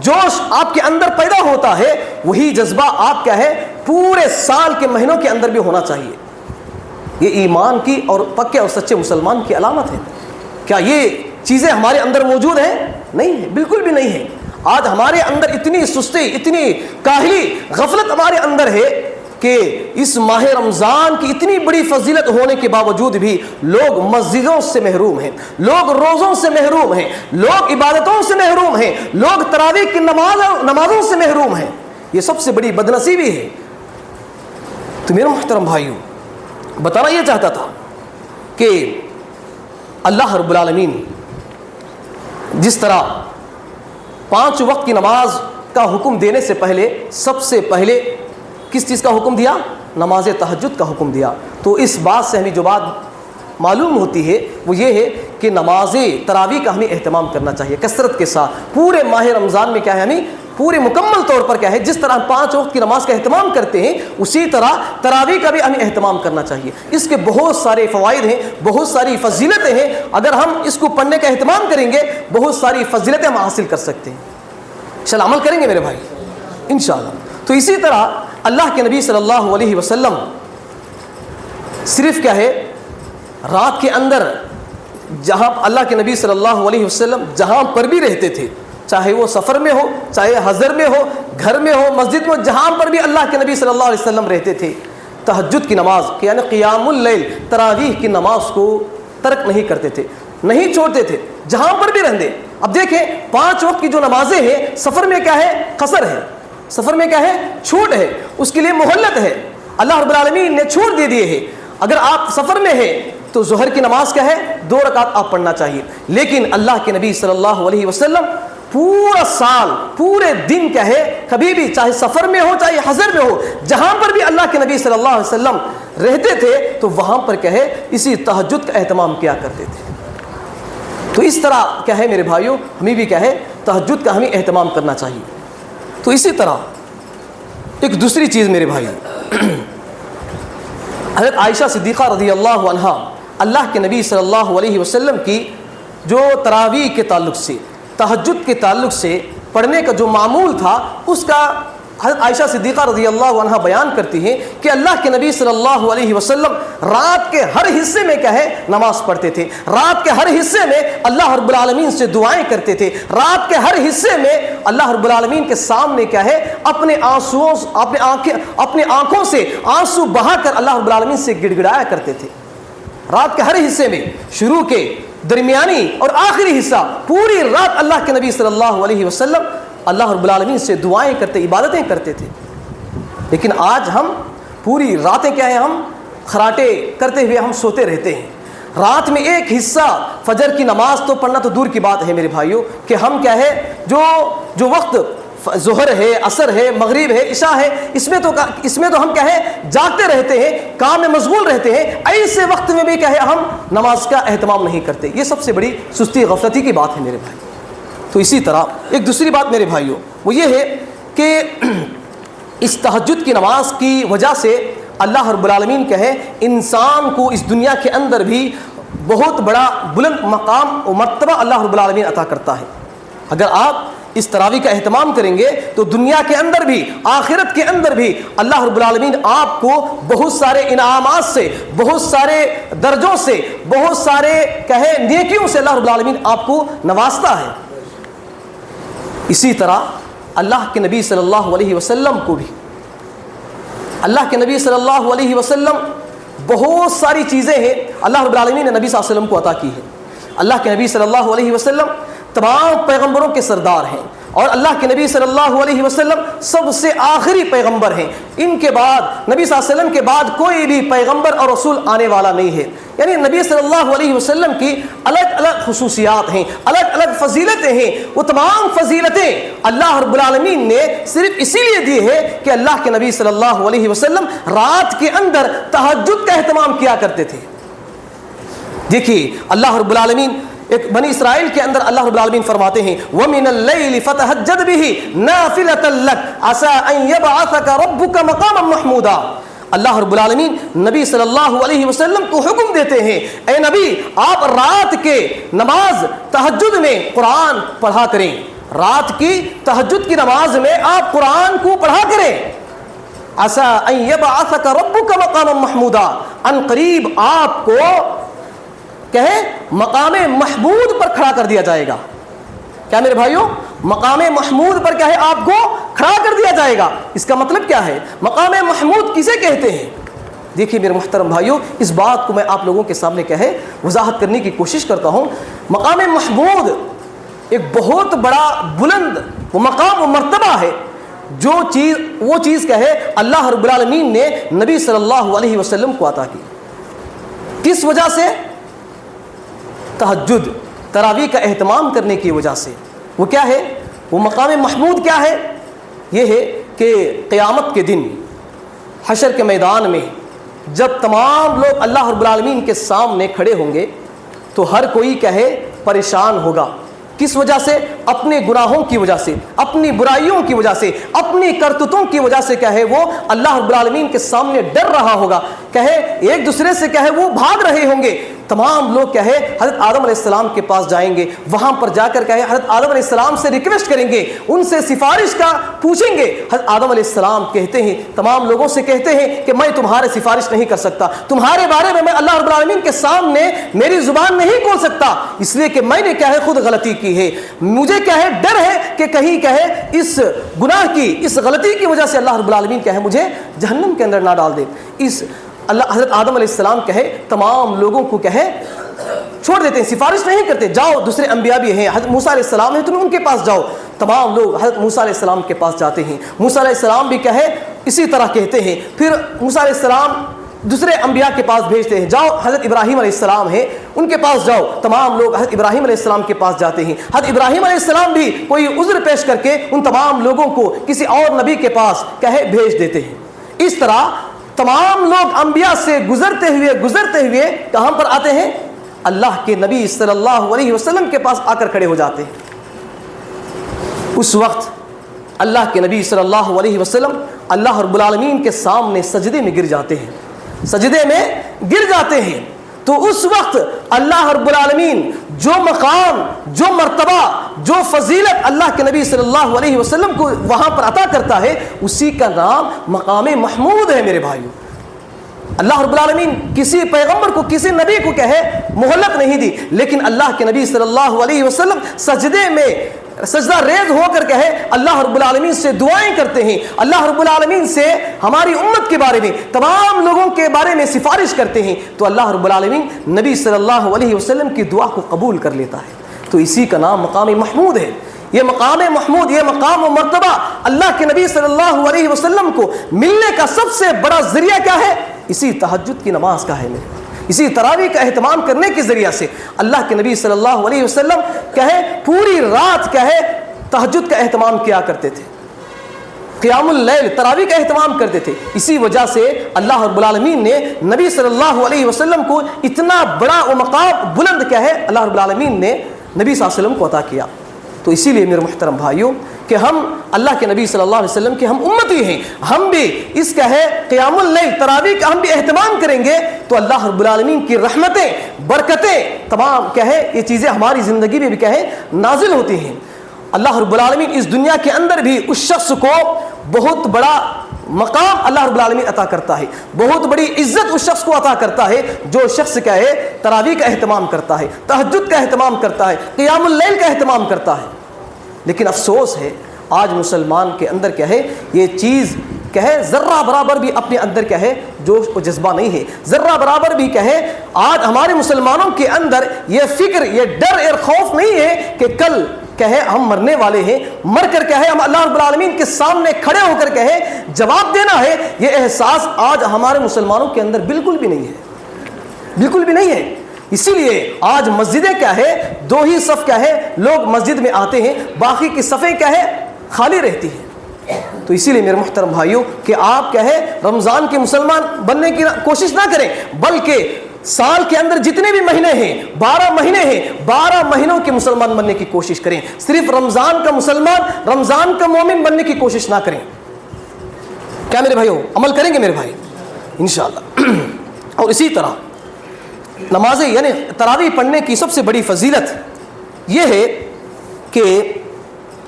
جوش آپ کے اندر پیدا ہوتا ہے وہی جذبہ آپ کیا ہے پورے سال کے مہینوں کے اندر بھی ہونا چاہیے۔ یہ ایمان کی اور پکے اور سچے مسلمان کی علامت ہے۔ کیا یہ چیزیں ہمارے اندر موجود ہیں؟ نہیں ہے، بالکل بھی نہیں ہے۔ آج ہمارے اندر اتنی سستی، اتنی کاہلی، غفلت ہمارے اندر ہے کہ اس ماہ رمضان کی اتنی بڑی فضیلت ہونے کے باوجود بھی لوگ مسجدوں سے محروم ہیں، لوگ روزوں سے محروم ہیں، لوگ عبادتوں سے محروم ہیں، لوگ تراویح کی نمازوں سے محروم ہیں۔ یہ سب سے بڑی بدنصیبی ہے۔ تو میرے محترم بھائیوں، بتانا یہ چاہتا تھا کہ اللہ رب العالمین جس طرح 5 وقت کی نماز کا حکم دینے سے پہلے سب سے پہلے کس چیز کا حکم دیا؟ نماز تہجد کا حکم دیا۔ تو اس بات سے ہمیں جو بات معلوم ہوتی ہے وہ یہ ہے کہ نماز تراویح کا ہمیں اہتمام کرنا چاہیے کثرت کے ساتھ۔ پورے ماہ رمضان میں کیا ہے ہمیں پورے مکمل طور پر کیا ہے جس طرح 5 وقت کی نماز کا اہتمام کرتے ہیں اسی طرح تراویح کا بھی ہمیں اہتمام کرنا چاہیے۔ اس کے بہت سارے فوائد ہیں، بہت ساری فضیلتیں ہیں، اگر ہم اس کو پڑھنے کا اہتمام کریں گے بہت ساری فضیلتیں ہم حاصل کر سکتے ہیں۔ چل عمل کریں گے میرے بھائی انشاءاللہ۔ تو اسی طرح اللہ کے نبی صلی اللہ علیہ وسلم صرف کیا ہے رات کے اندر جہاں اللہ کے نبی صلی اللہ علیہ وسلم جہاں پر بھی رہتے تھے، چاہے وہ سفر میں ہو، چاہے حضر میں ہو، گھر میں ہو، مسجد میں، جہاں پر بھی اللہ کے نبی صلی اللہ علیہ وسلم رہتے تھے تہجد کی نماز یعنی قیام اللیل تراویح کی نماز کو ترک نہیں کرتے تھے، نہیں چھوڑتے تھے، جہاں پر بھی رہتے۔ اب دیکھیں 5 وقت کی جو نمازیں ہیں سفر میں کیا ہے قصر ہے، سفر میں کیا ہے چھوٹ ہے، اس کے لیے مہلت ہے، اللہ رب العالمین نے چھوٹ دے دیے ہیں۔ اگر آپ سفر میں ہیں تو ظہر کی نماز کیا ہے 2 رکعت آپ پڑھنا چاہیے، لیکن اللہ کے نبی صلی اللہ علیہ وسلم پورا سال پورے دن کیا ہے کبھی بھی چاہے سفر میں ہو چاہے حضر میں ہو جہاں پر بھی اللہ کے نبی صلی اللہ علیہ وسلم رہتے تھے تو وہاں پر کیا ہے اسی تہجد کا اہتمام کیا کرتے تھے۔ تو اس طرح کیا ہے میرے بھائیوں ہمیں بھی کیا ہے تہجد کا ہمیں اہتمام کرنا چاہیے۔ تو اسی طرح ایک دوسری چیز میرے بھائی، حضرت عائشہ صدیقہ رضی اللہ عنہا اللہ کے نبی صلی اللہ علیہ وسلم کی جو تراویح کے تعلق سے تہجد کے تعلق سے پڑھنے کا جو معمول تھا اس کا حضرت عائشہ صدیقہ رضی اللہ عنہا بیان کرتی ہیں کہ اللہ کے نبی صلی اللہ علیہ وسلم رات کے ہر حصے میں کیا ہے نماز پڑھتے تھے، رات کے ہر حصے میں اللہ رب العالمین سے دعائیں کرتے تھے، رات کے ہر حصے میں اللہ رب العالمین کے سامنے کیا ہے اپنے آنکھوں سے آنسو بہا کر اللہ رب العالمین سے گڑ گڑایا کرتے تھے۔ رات کے ہر حصے میں شروع کے درمیانی اور آخری حصہ پوری رات اللہ کے نبی صلی اللہ علیہ وسلم اللہ رب العالمین سے دعائیں کرتے عبادتیں کرتے تھے۔ لیکن آج ہم پوری راتیں کیا ہیں ہم خراٹے کرتے ہوئے ہم سوتے رہتے ہیں۔ رات میں ایک حصہ فجر کی نماز تو پڑھنا تو دور کی بات ہے میرے بھائیوں کہ ہم کیا ہے جو وقت ظہر ہے، عصر ہے، مغرب ہے، عشاء ہے، اس میں تو ہم کیا ہے جاگتے رہتے ہیں، کام میں مشغول رہتے ہیں، ایسے وقت میں بھی کیا ہے ہم نماز کا اہتمام نہیں کرتے۔ یہ سب سے بڑی سستی غفلتی کی بات ہے میرے بھائی۔ تو اسی طرح ایک دوسری بات میرے بھائیوں وہ یہ ہے کہ اس تہجد کی نماز کی وجہ سے اللہ رب العالمین کہے انسان کو اس دنیا کے اندر بھی بہت بڑا بلند مقام و مرتبہ اللہ رب العالمین عطا کرتا ہے۔ اگر آپ اس تراویح کا اہتمام کریں گے تو دنیا کے اندر بھی آخرت کے اندر بھی اللہ رب العالمین آپ کو بہت سارے انعامات سے، بہت سارے درجوں سے، بہت سارے نیکیوں سے اللہ رب العالمین آپ کو نوازتا ہے۔ اسی طرح اللہ کے نبی صلی اللہ علیہ وسلم کو بھی، اللہ کے نبی صلی اللہ علیہ وسلم بہت ساری چیزیں ہیں اللہ رب العالمین نے نبی صلی اللہ علیہ وسلم کو عطا کی ہے۔ اللہ کے نبی صلی اللہ علیہ وسلم تمام پیغمبروں کے سردار ہیں، اور اللہ کے نبی صلی اللہ علیہ وسلم سب سے آخری پیغمبر ہیں۔ ان کے بعد نبی صلی اللہ علیہ وسلم کے بعد کوئی بھی پیغمبر اور رسول آنے والا نہیں ہے۔ یعنی نبی صلی اللہ علیہ وسلم کی الگ الگ خصوصیات ہیں، الگ الگ فضیلتیں ہیں۔ وہ تمام فضیلتیں اللہ رب العالمین نے صرف اسی لیے دی ہے کہ اللہ کے نبی صلی اللہ علیہ وسلم رات کے اندر تہجد کا اہتمام کیا کرتے تھے۔ دیکھیے اللہ رب العالمین ایک بنی اسرائیل کے اندر اللہ رب العالمین فرماتے ہیں وَمِنَ اللَّيْلِ فَتَهَجَّدْ بِهِ نَافِلَةً لَكَ عَسَىٰ أَن يَبْعَثَكَ رَبُّكَ مَقَامًا مَحْمُودًا۔ اللہ رب العالمین نبی صلی اللہ علیہ وسلم کو حکم دیتے ہیں، اے نبی آپ رات کے نماز تہجد میں قرآن پڑھا کریں، رات کی تہجد کی نماز میں آپ قرآن کو پڑھا کریں۔ عَسَىٰ أَن يَبْعَثَكَ رَبُّكَ مَقَامًا مَحْمُودًا، ان قریب آپ کو مقام محمود پر کھڑا کر دیا جائے گا۔ کیا میرے بھائیوں؟ مقام محمود پر کیا ہے؟ آپ کو کھڑا کر دیا جائے گا۔ اس کا مطلب کیا ہے؟ مقام محمود کسے کہتے ہیں؟ دیکھیے میرے محترم بھائیوں، اس بات کو میں آپ لوگوں کے سامنے وضاحت کرنے کی کوشش کرتا ہوں۔ مقام محمود ایک بہت بڑا بلند وہ مقام و مرتبہ ہے، وہ چیز اللہ رب العالمین نے نبی صلی اللہ علیہ وسلم کو عطا کی۔ کس وجہ سے؟ تہجد، تراویح کا اہتمام کرنے کی وجہ سے۔ وہ کیا ہے؟ وہ مقام محمود کیا ہے؟ یہ ہے کہ قیامت کے دن حشر کے میدان میں جب تمام لوگ اللہ رب العالمین کے سامنے کھڑے ہوں گے تو ہر کوئی پریشان ہوگا۔ کس وجہ سے؟ اپنے گناہوں کی وجہ سے، اپنی برائیوں کی وجہ سے، اپنی کرتوتوں کی وجہ سے وہ اللہ رب العالمین کے سامنے ڈر رہا ہوگا، ایک دوسرے سے وہ بھاگ رہے ہوں گے۔ تمام لوگ حضرت آدم علیہ السلام کے پاس جائیں گے، وہاں پر جا کر حضرت آدم علیہ السلام سے ریکویسٹ کریں گے، ان سے سفارش کا پوچھیں گے۔ حضرت آدم علیہ السلام کہتے ہیں، تمام لوگوں سے کہتے ہیں کہ میں تمہارے سفارش نہیں کر سکتا، تمہارے بارے میں اللہ رب العالمین کے سامنے میری زبان نہیں کھول سکتا، اس لیے کہ میں نے خود غلطی کی ہے، مجھے ڈر ہے کہ کہیں اس گناہ کی، اس غلطی کی وجہ سے اللہ رب العالمین مجھے جہنم کے اندر نہ ڈال دے۔ حضرت آدم علیہ السلام تمام لوگوں کو چھوڑ دیتے ہیں، سفارش نہیں کرتے، جاؤ دوسرے انبیاء بھی ہیں، حضرت موسیٰ علیہ السلام ہیں، تم ان کے پاس جاؤ۔ تمام لوگ حضرت موسیٰ علیہ السلام کے پاس جاتے ہیں، موسیٰ علیہ السلام بھی اسی طرح کہتے ہیں۔ پھر موسیٰ علیہ السلام دوسرے انبیاء کے پاس بھیجتے ہیں، جاؤ حضرت ابراہیم علیہ السلام ہیں ان کے پاس جاؤ۔ تمام لوگ حضرت ابراہیم علیہ السلام کے پاس جاتے ہیں، حضرت ابراہیم علیہ السلام بھی کوئی عذر پیش کر کے ان تمام لوگوں کو کسی اور نبی کے پاس بھیج دیتے ہیں۔ اس طرح تمام لوگ انبیاء سے گزرتے ہوئے کہاں پر آتے ہیں؟ اللہ کے نبی صلی اللہ علیہ وسلم کے پاس آ کر کھڑے ہو جاتے ہیں۔ اس وقت اللہ کے نبی صلی اللہ علیہ وسلم اللہ رب العالمین کے سامنے سجدے میں گر جاتے ہیں۔ تو اس وقت اللہ رب العالمین جو مقام، جو مرتبہ، جو فضیلت اللہ کے نبی صلی اللہ علیہ وسلم کو وہاں پر عطا کرتا ہے، اسی کا نام مقام محمود ہے۔ میرے بھائیوں، اللہ رب العالمین کسی پیغمبر کو، کسی نبی کو مہلت نہیں دی، لیکن اللہ کے نبی صلی اللہ علیہ وسلم سجدے میں سجدہ ریز ہو کر اللہ رب العالمین سے دعائیں کرتے ہیں، اللہ رب العالمین سے ہماری امت کے بارے میں، تمام لوگوں کے بارے میں سفارش کرتے ہیں، تو اللہ رب العالمین نبی صلی اللہ علیہ وسلم کی دعا کو قبول کر لیتا ہے۔ تو اسی کا نام مقام محمود ہے۔ یہ مقام محمود، یہ مقام و مرتبہ اللہ کے نبی صلی اللہ علیہ وسلم کو ملنے کا سب سے بڑا ذریعہ کیا ہے؟ اسی تہجد کی نماز کا ہے، اسی تراویح کا اہتمام کرنے کے ذریعہ سے اللہ کے نبی صلی اللہ علیہ وسلم پوری رات تہجد کا اہتمام کیا کرتے تھے، قیام اللیل، تراویح کا اہتمام کرتے تھے۔ اسی وجہ سے اللہ رب العالمین نے نبی صلی اللہ علیہ وسلم کو اتنا بڑا و مقام بلند اللہ رب العالمین نے نبی صلی اللہ علیہ وسلم کو عطا کیا۔ تو اسی لیے میرے محترم بھائیوں کہ ہم اللہ کے نبی صلی اللہ علیہ وسلم کے ہم امتی ہیں، ہم بھی اس قیام اللیل، تراویح کا ہم بھی اہتمام کریں گے تو اللہ رب العالمین کی رحمتیں، برکتیں، تمام یہ چیزیں ہماری زندگی میں بھی نازل ہوتی ہیں۔ اللہ رب العالمین اس دنیا کے اندر بھی اس شخص کو بہت بڑا مقام اللہ رب العالمین عطا کرتا ہے، بہت بڑی عزت اس شخص کو عطا کرتا ہے جو شخص کیا ہے تراویح کا اہتمام کرتا ہے، تہجد کا اہتمام کرتا ہے، قیام اللیل کا اہتمام کرتا ہے۔ لیکن افسوس ہے آج مسلمان کے اندر کیا ہے یہ چیز کیا ہے ذرہ برابر بھی اپنے اندر کیا ہے جوش و جذبہ نہیں ہے، ذرہ برابر بھی کیا ہے آج ہمارے مسلمانوں کے اندر یہ فکر، یہ ڈر اور خوف نہیں ہے کہ کل کیا ہے ہم مرنے والے ہیں، مر کر کیا ہے ہم اللہ رب العالمین کے سامنے کھڑے ہو کر کیا ہے جواب دینا ہے۔ یہ احساس آج ہمارے مسلمانوں کے اندر بالکل بھی نہیں ہے، بالکل بھی نہیں ہے۔ اسی لیے آج مسجدیں کیا ہے دو ہی صف کیا ہے لوگ مسجد میں آتے ہیں، باقی کی صفیں کیا ہے خالی رہتی ہیں۔ تو اسی لیے میرے محترم بھائیوں کہ آپ کیا ہے رمضان کے مسلمان بننے کی کوشش نہ کریں، بلکہ سال کے اندر جتنے بھی مہینے ہیں 12 مہینے ہیں، 12 مہینوں کے مسلمان بننے کی کوشش کریں، صرف رمضان کا مسلمان، رمضان کا مومن بننے کی کوشش نہ کریں۔ کیا میرے بھائیوں عمل کریں گے میرے بھائی انشاءاللہ؟ اور اسی طرح نمازیں یعنی تراویح پڑھنے کی سب سے بڑی فضیلت یہ ہے کہ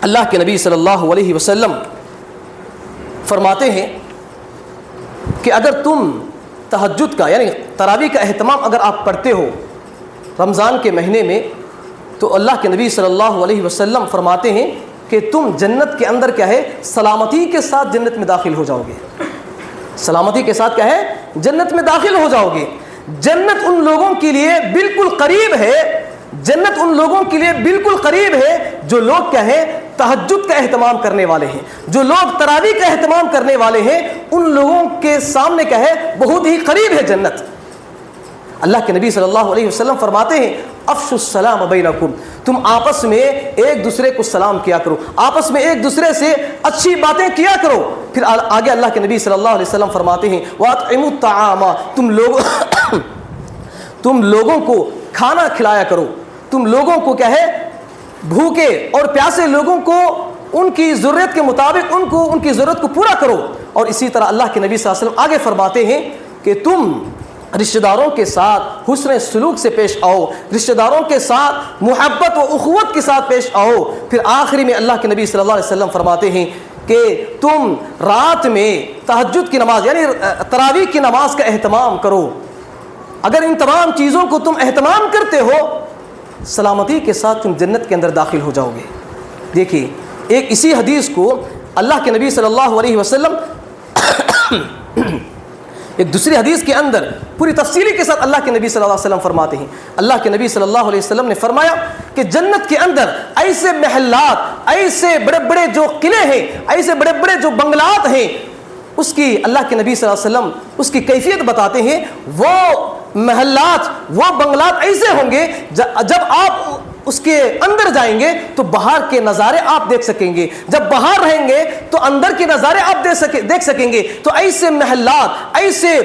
اللہ کے نبی صلی اللہ علیہ وسلم فرماتے ہیں کہ اگر تم تہجد کا یعنی تراویح کا اہتمام اگر آپ پڑھتے ہو رمضان کے مہینے میں تو اللہ کے نبی صلی اللہ علیہ وسلم فرماتے ہیں کہ تم جنت کے اندر کیا ہے سلامتی کے ساتھ جنت میں داخل ہو جاؤ گے، سلامتی کے ساتھ کیا ہے جنت میں داخل ہو جاؤ گے۔ جنت ان لوگوں کے لیے بالکل قریب ہے، جنت ان لوگوں کے لیے بالکل قریب ہے جو لوگ کیا ہے تہجد کا اہتمام کرنے والے ہیں، جو لوگ تراویح کا اہتمام کرنے والے ہیں، ان لوگوں کے سامنے کیا ہے بہت ہی قریب ہے جنت۔ اللہ کے نبی صلی اللہ علیہ وسلم فرماتے ہیں افشوا السلام بینکم، تم آپس میں ایک دوسرے کو سلام کیا کرو، آپس میں ایک دوسرے سے اچھی باتیں کیا کرو۔ پھر آگے اللہ کے نبی صلی اللہ علیہ وسلم فرماتے ہیں واطعموا الطعام، تم لوگوں کو کھانا کھلایا کرو، تم لوگوں کو کیا ہے بھوکے اور پیاسے لوگوں کو ان کی ضرورت کے مطابق ان کی ضرورت کو پورا کرو۔ اور اسی طرح اللہ کے نبی صلی اللہ علیہ وسلم آگے فرماتے ہیں کہ تم رشتہ داروں کے ساتھ حسن سلوک سے پیش آؤ، رشتہ داروں کے ساتھ محبت و اخوت کے ساتھ پیش آؤ۔ پھر آخری میں اللہ کے نبی صلی اللہ علیہ وسلم فرماتے ہیں کہ تم رات میں تہجد کی نماز یعنی تراویح کی نماز کا اہتمام کرو۔ اگر ان تمام چیزوں کو تم اہتمام کرتے ہو سلامتی کے ساتھ تم جنت کے اندر داخل ہو جاؤ گے۔ دیکھیے ایک اسی حدیث کو اللہ کے نبی صلی اللہ علیہ وسلم ایک دوسری حدیث کے اندر پوری تفصیلی کے ساتھ اللہ کے نبی صلی اللہ علیہ وسلم فرماتے ہیں۔ اللہ کے نبی صلی اللہ علیہ وسلم نے فرمایا کہ جنت کے اندر ایسے محلات، ایسے بڑے بڑے جو قلعے ہیں، ایسے بڑے بڑے جو بنگلات ہیں، اس کی اللہ کے نبی صلی اللہ علیہ وسلم اس کی کیفیت بتاتے ہیں۔ وہ محلات، وہ بنگلات ایسے ہوں گے جب آپ اس کے اندر جائیں گے تو باہر کے نظارے آپ دیکھ سکیں گے، جب باہر رہیں گے تو اندر کے نظارے آپ دیکھ سکیں گے۔ تو ایسے محلات، ایسے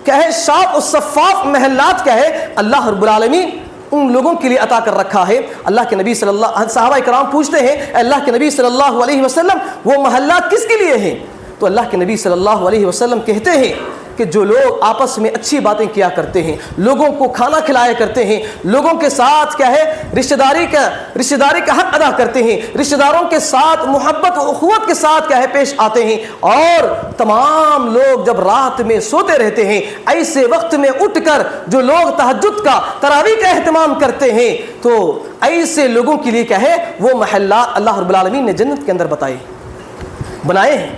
کیا ہے صاف و شفاف محلات کیا ہے اللہ رب العالمین ان لوگوں کے لیے عطا کر رکھا ہے۔ اللہ کے نبی صحابہ کرام پوچھتے ہیں اللہ کے نبی صلی اللہ علیہ وسلم وہ محلات کس کے لیے ہیں؟ تو اللہ کے نبی صلی اللہ علیہ وسلم کہتے ہیں کہ جو لوگ آپس میں اچھی باتیں کیا کرتے ہیں، لوگوں کو کھانا کھلایا کرتے ہیں، لوگوں کے ساتھ کیا ہے رشتہ داری کا حق ادا کرتے ہیں، رشتہ داروں کے ساتھ محبت و اخوت کے ساتھ کیا ہے پیش آتے ہیں، اور تمام لوگ جب رات میں سوتے رہتے ہیں ایسے وقت میں اٹھ کر جو لوگ تہجد کا تراویح کا اہتمام کرتے ہیں تو ایسے لوگوں کے لیے کیا ہے وہ محلات اللہ رب العالمین نے جنت کے اندر بنائے ہیں۔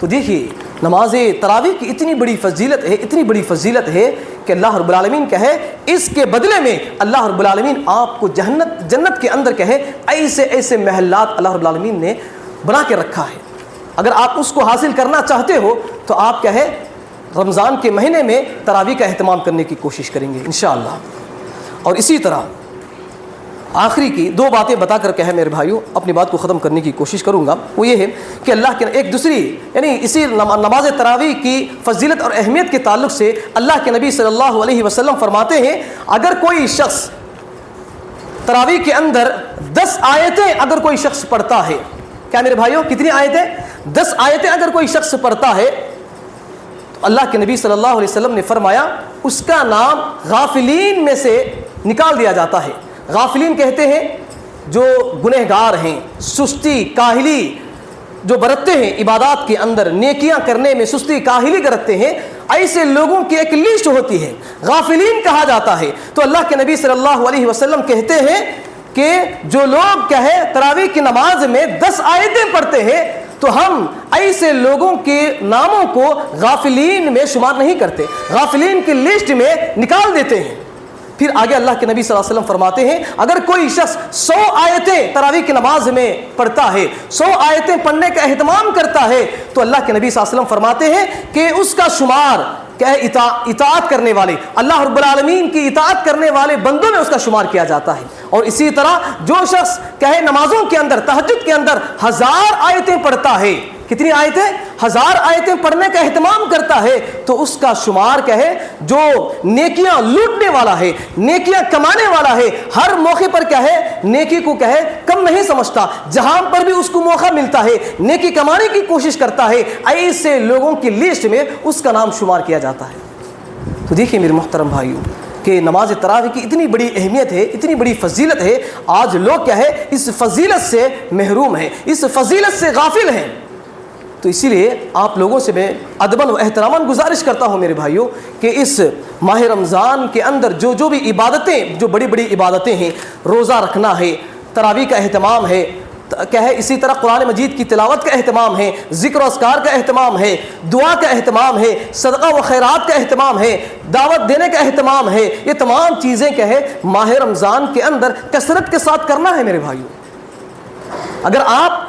تو دیکھیے نماز تراویح کی اتنی بڑی فضیلت ہے کہ اللہ رب العالمین کہے اس کے بدلے میں اللہ رب العالمین آپ کو جنت کے اندر کہے ایسے محلات اللہ رب العالمین نے بنا کے رکھا ہے۔ اگر آپ اس کو حاصل کرنا چاہتے ہو تو آپ کہے رمضان کے مہینے میں تراویح کا اہتمام کرنے کی کوشش کریں گے انشاءاللہ۔ اور اسی طرح آخری کی دو باتیں بتا کر کہے میرے بھائیوں اپنی بات کو ختم کرنے کی کوشش کروں گا، وہ یہ ہے کہ اللہ کے ایک دوسری یعنی اسی نماز تراویح کی فضیلت اور اہمیت کے تعلق سے اللہ کے نبی صلی اللہ علیہ وسلم فرماتے ہیں اگر کوئی شخص تراویح کے اندر 10 آیتیں اگر کوئی شخص پڑھتا ہے، کیا میرے بھائیوں کتنی آیتیں؟ 10 آیتیں اگر کوئی شخص پڑھتا ہے تو اللہ کے نبی صلی اللہ علیہ وسلم نے فرمایا اس کا نام غافلین میں سے نکال دیا جاتا ہے۔ غافلین کہتے ہیں جو گنہگار ہیں، سستی کاہلی جو برتتے ہیں عبادات کے اندر، نیکیاں کرنے میں سستی کاہلی کرتے ہیں، ایسے لوگوں کی ایک لسٹ ہوتی ہے، غافلین کہا جاتا ہے۔ تو اللہ کے نبی صلی اللہ علیہ وسلم کہتے ہیں کہ جو لوگ تراویح کی نماز میں 10 آیتیں پڑھتے ہیں تو ہم ایسے لوگوں کے ناموں کو غافلین میں شمار نہیں کرتے، غافلین کی لسٹ میں نکال دیتے ہیں۔ پھر آگے اللہ کے نبی صلی اللہ علیہ وسلم فرماتے ہیں اگر کوئی شخص 100 آیتیں تراویح کی نماز میں پڑھتا ہے، 100 آیتیں پڑھنے کا اہتمام کرتا ہے، تو اللہ کے نبی صلی اللہ علیہ وسلم فرماتے ہیں کہ اس کا شمار اطاعت کرنے والے، اللہ رب العالمین کی اطاعت کرنے والے بندوں میں اس کا شمار کیا جاتا ہے۔ اور اسی طرح جو شخص نمازوں کے اندر، تہجد کے اندر 1000 آیتیں پڑھتا ہے، کتنی آیتیں؟ 1000 آیتیں پڑھنے کا اہتمام کرتا ہے، تو اس کا شمار جو نیکیاں لوٹنے والا ہے، نیکیاں کمانے والا ہے، ہر موقع پر نیکی کو کم نہیں سمجھتا، جہاں پر بھی اس کو موقع ملتا ہے نیکی کمانے کی کوشش کرتا ہے، ایسے لوگوں کی لسٹ میں اس کا نام شمار کیا جاتا ہے۔ تو دیکھیے میرے محترم بھائیوں کہ نماز تراویح کی اتنی بڑی اہمیت ہے، اتنی بڑی فضیلت ہے، آج لوگ اس فضیلت سے محروم ہیں، اس فضیلت سے غافل ہیں۔ تو اسی لیے آپ لوگوں سے میں ادباً و احتراماً گزارش کرتا ہوں میرے بھائیوں کہ اس ماہ رمضان کے اندر جو بھی عبادتیں، جو بڑی بڑی عبادتیں ہیں، روزہ رکھنا ہے، تراویح کا اہتمام ہے، اسی طرح قرآن مجید کی تلاوت کا اہتمام ہے، ذکر و اذکار کا اہتمام ہے، دعا کا اہتمام ہے، صدقہ و خیرات کا اہتمام ہے، دعوت دینے کا اہتمام ہے، یہ تمام چیزیں ماہ رمضان کے اندر کثرت کے ساتھ کرنا ہے میرے بھائیوں۔ اگر آپ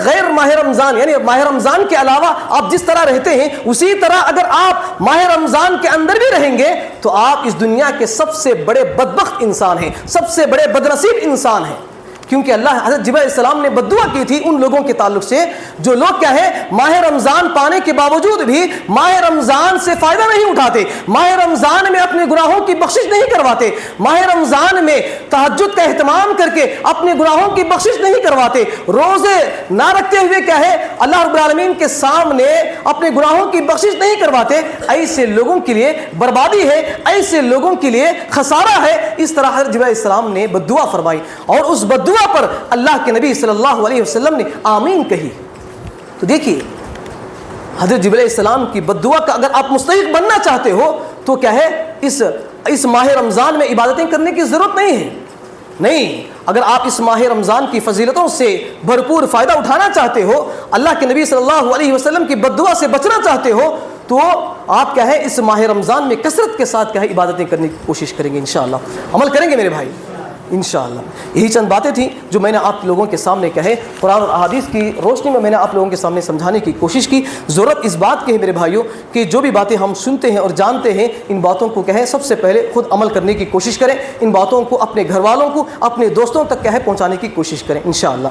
غیر ماہ رمضان یعنی ماہ رمضان کے علاوہ آپ جس طرح رہتے ہیں اسی طرح اگر آپ ماہ رمضان کے اندر بھی رہیں گے تو آپ اس دنیا کے سب سے بڑے بدبخت انسان ہیں، سب سے بڑے بدنصیب انسان ہیں، کیونکہ اللہ حضرت جبرائیل علیہ السلام نے بددعا کی تھی ان لوگوں کے تعلق سے جو لوگ ماہ رمضان پانے کے باوجود بھی ماہ رمضان سے فائدہ نہیں اٹھاتے، ماہ رمضان میں اپنے گناہوں کی بخشش نہیں کرواتے، ماہ رمضان میں تہجد کا اہتمام کر کے اپنے گناہوں کی بخشش نہیں کرواتے، روزے نہ رکھتے ہوئے اللہ رب العالمین کے سامنے اپنے گناہوں کی بخشش نہیں کرواتے، ایسے لوگوں کے لیے بربادی ہے، ایسے لوگوں کے لیے خسارہ ہے۔ اس طرح حضرت جبرائیل علیہ السلام نے بددعا فرمائی اور اس بددعا پر اللہ کے نبی صلی اللہ علیہ وسلم نے آمین کہی۔ تو دیکھیے حضرت جبرائیل علیہ السلام کی بددعا کا اگر آپ مستحق بننا چاہتے ہو تو اس ماہ رمضان میں عبادتیں کرنے کی ضرورت نہیں ہے، نہیں، اگر آپ اس ماہ رمضان کی فضیلتوں سے بھرپور فائدہ اٹھانا چاہتے ہو، اللہ کے نبی صلی اللہ علیہ وسلم کی بددعا سے بچنا چاہتے ہو، تو آپ اس ماہ رمضان میں کثرت کے ساتھ عبادتیں کرنے کی کوشش کریں گے، انشاءاللہ عمل کریں گے میرے بھائی انشاءاللہ۔ یہی چند باتیں تھیں جو میں نے آپ لوگوں کے سامنے قرآن اور احادیث کی روشنی میں نے آپ لوگوں کے سامنے سمجھانے کی کوشش کی۔ ضرورت اس بات کی ہے میرے بھائیوں کہ جو بھی باتیں ہم سنتے ہیں اور جانتے ہیں ان باتوں کو سب سے پہلے خود عمل کرنے کی کوشش کریں، ان باتوں کو اپنے گھر والوں کو، اپنے دوستوں تک پہنچانے کی کوشش کریں انشاءاللہ۔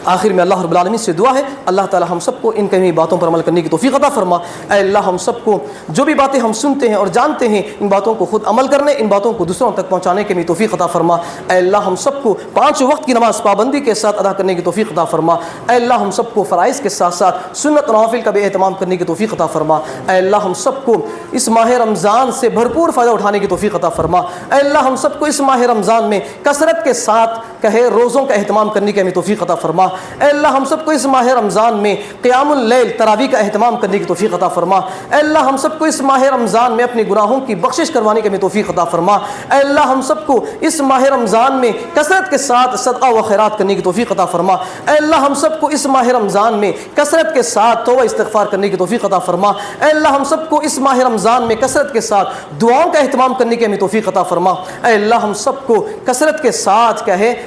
آخر میں اللہ رب العالمین سے دعا ہے اللہ تعالی ہم سب کو ان کئی باتوں پر عمل کرنے کی توفیق عطا فرما۔ اے اللہ ہم سب کو جو بھی باتیں ہم سنتے ہیں اور جانتے ہیں ان باتوں کو خود عمل کرنے، ان باتوں کو دوسروں تک پہنچانے کی توفیق عطا فرما۔ اے اللہ ہم سب کو 5 وقت کی نماز پابندی کے ساتھ ادا کرنے کی توفیق عطا فرما۔ اے اللہ ہم سب کو فرائض کے ساتھ ساتھ سنت نوافل کا بھی اہتمام کرنے کی توفیق عطا فرما۔ اے اللہ ہم سب کو اس ماہ رمضان سے بھرپور فائدہ اٹھانے کی توفیق عطا فرما۔ اے اللہ ہم سب کو اس ماہ رمضان میں کثرت کے ساتھ روزوں کا اہتمام کرنے کی ہمیں توفیق عطا فرما۔ اے اللہ ہم سب کو اس ماہ رمضان میں قیام اللیل تراویح کا اہتمام کرنے کی توفیق عطا فرما۔ اے اللہ ہم سب کو اس ماہ رمضان میں اپنے گناہوں کی بخشش کروانے کی ہمیں توفیق عطا فرما۔ اے اللہ ہم سب کو اس ماہ رمضان میں کثرت کے ساتھ صدقہ و خیرات کرنے کی توفیق عطا فرما۔ اے اللہ ہم سب کو اس ماہ رمضان میں کثرت کے ساتھ توبہ استغفار کرنے کی توفیق عطا فرما۔ اے اللہ ہم سب کو اس ماہ رمضان میں کثرت کے ساتھ دعاؤں کا اہتمام کرنے کی ہمیں توفیق عطا فرما۔ اے اللہ ہم سب کو کثرت کے ساتھ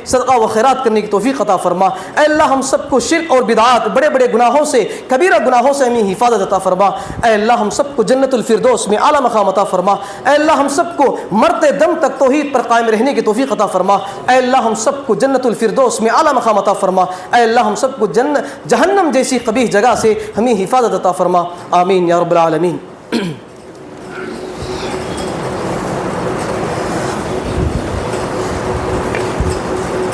صدقہ و خیرات کرنے کی توفیق عطا فرما۔ اے اللہ ہم سب کو شرک اور بدعات، بڑے بڑے گناہوں سے، کبیرہ گناہوں سے ہمیں حفاظت عطا فرما۔ اے اللہ ہم سب کو جنت الفردوس میں اعلیٰ مقام عطا فرما۔ اے اللہ ہم سب کو مرتے دم تک توحید پر قائم رہنے کی توفیق عطا فرما۔ اے اللہ ہم سب کو جنت الفردوس میں اعلیٰ مقام عطا فرما۔ اے اللہ ہم سب کو جہنم جیسی قبیح جگہ سے ہمیں حفاظت عطا فرما۔ آمین یا رب العالمین۔